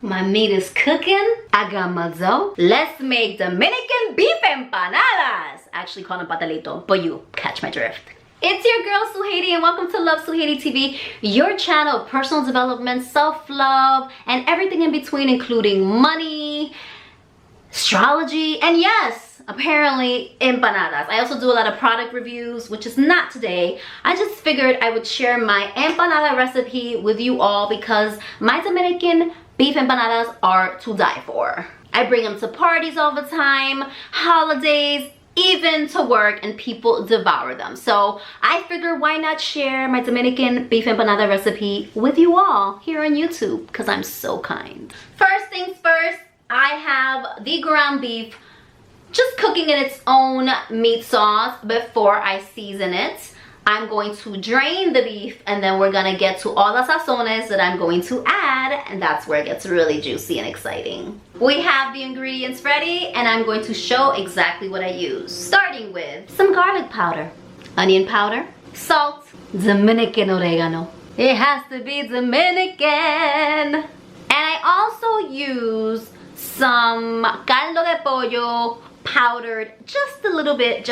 My meat is cooking. I got my dough. Let's make Dominican beef empanadas. I actually call them pastelito, but you catch my drift. It's your girl Suhaiti and welcome to Love Suhaiti TV, your channel of personal development, self-love, and everything in between, including money, astrology, and yes, apparently empanadas. I also do a lot of product reviews, which is not today. I just figured I would share my empanada recipe with you all because my Dominican beef empanadas are to die for. I bring them to parties all the time, holidays, even to work, and people devour them. So I figured why not share my Dominican beef empanada recipe with you all here on YouTube because I'm so kind. First things first, I have the ground beef just cooking in its own meat sauce before I season it. I'm going to drain the beef and then we're gonna get to all the sazones that I'm going to add, and that's where it gets really juicy and exciting. We have the ingredients ready and I'm going to show exactly what I use. Starting with some garlic powder, onion powder, salt, Dominican oregano. It has to be Dominican. And I also use some caldo de pollo powdered just a little bit,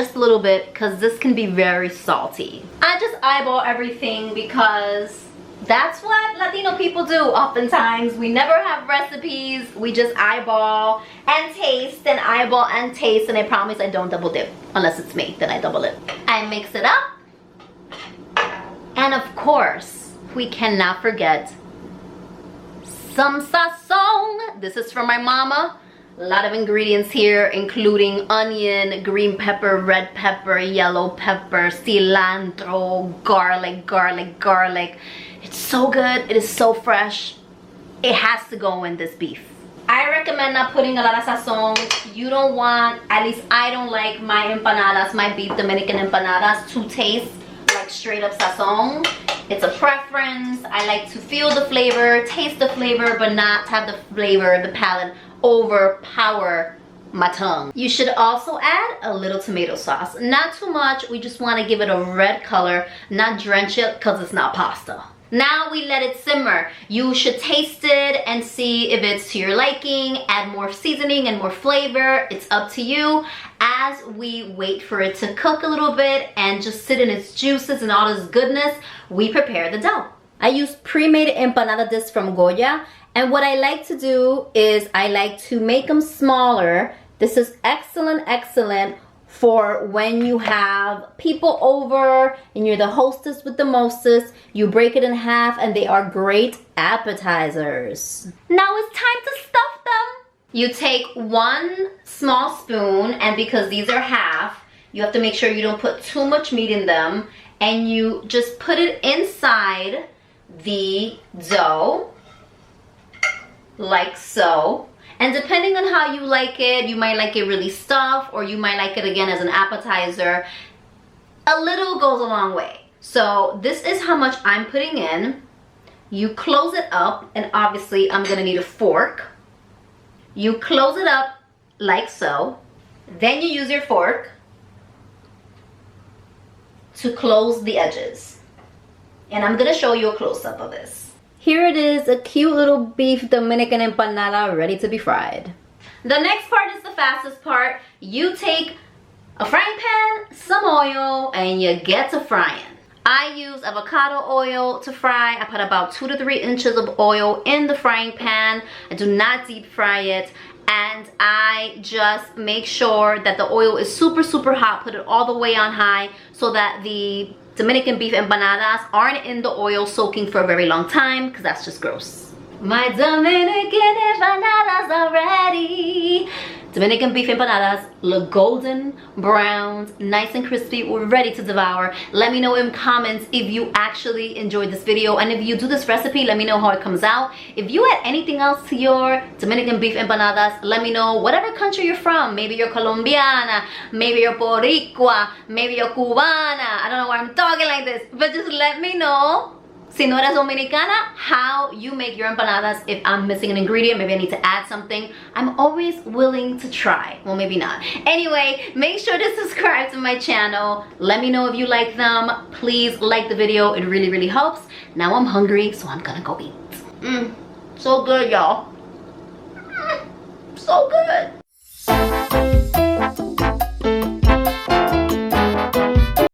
because this can be very salty. I just eyeball everything because that's what Latino people do oftentimes. We never have recipes, we just eyeball and taste and eyeball and taste, and I promise I don't double dip. Unless it's me, then I double dip. I mix it up, and of course we cannot forget some sazon. This is from my mama. A lot of ingredients here, including onion, green pepper, red pepper, yellow pepper, cilantro, garlic. It's so good. It is so fresh. It has to go in this beef. I recommend not putting a lot of sazon. You don't want, at least I don't like my empanadas, my beef Dominican empanadas, to taste like straight up sazon. It's a preference. I like to feel the flavor, taste the flavor, but not have the flavor, the palate overpower my tongue. You should also add a little tomato sauce. Not too much. We just want to give it a red color, not drench it because it's not pasta. Now we let it simmer. You should taste it and see if it's to your liking. Add more seasoning and more flavor. It's up to you. As we wait for it to cook a little bit and just sit in its juices and all this goodness, we prepare the dough. I use pre-made empanada discs from Goya. And what I like to do is I like to make them smaller. This is excellent for when you have people over and you're the hostess with the mostest. You break it in half and they are great appetizers. Now it's time to stuff them. You take one small spoon, and because these are half, you have to make sure you don't put too much meat in them, and you just put it inside the dough like so. And depending on how you like it, you might like it really stuffed, or you might like it again as an appetizer. A little goes a long way. So this is how much I'm putting in. You close it up, and obviously I'm gonna need a fork. You close it up like so. Then you use your fork to close the edges. And I'm gonna show you a close-up of this. Here it is, a cute little beef Dominican empanada ready to be fried. The next part is the fastest part. You take a frying pan, some oil, and you get to frying. I use avocado oil to fry. I put about 2 to 3 inches of oil in the frying pan. I do not deep fry it. And I just make sure that the oil is super hot. Put it all the way on high so that the Dominican beef empanadas aren't in the oil soaking for a very long time, because that's just gross. My Dominican empanadas are ready. Dominican beef empanadas look golden browned, nice and crispy. We're ready to devour. Let me know in comments if you actually enjoyed this video, and if you do this recipe, let me know how it comes out. If you add anything else to your Dominican beef empanadas, let me know. Whatever country you're from, maybe you're Colombiana, maybe you're Boricua, maybe you're Cubana. I don't know why I'm talking like this, but just let me know. Si no eres Dominicana, how you make your empanadas. If I'm missing an ingredient, maybe I need to add something. I'm always willing to try. Well, maybe not. Anyway, make sure to subscribe to my channel. Let me know if you like them. Please like the video. It really helps. Now I'm hungry, so I'm gonna go eat. So good, y'all.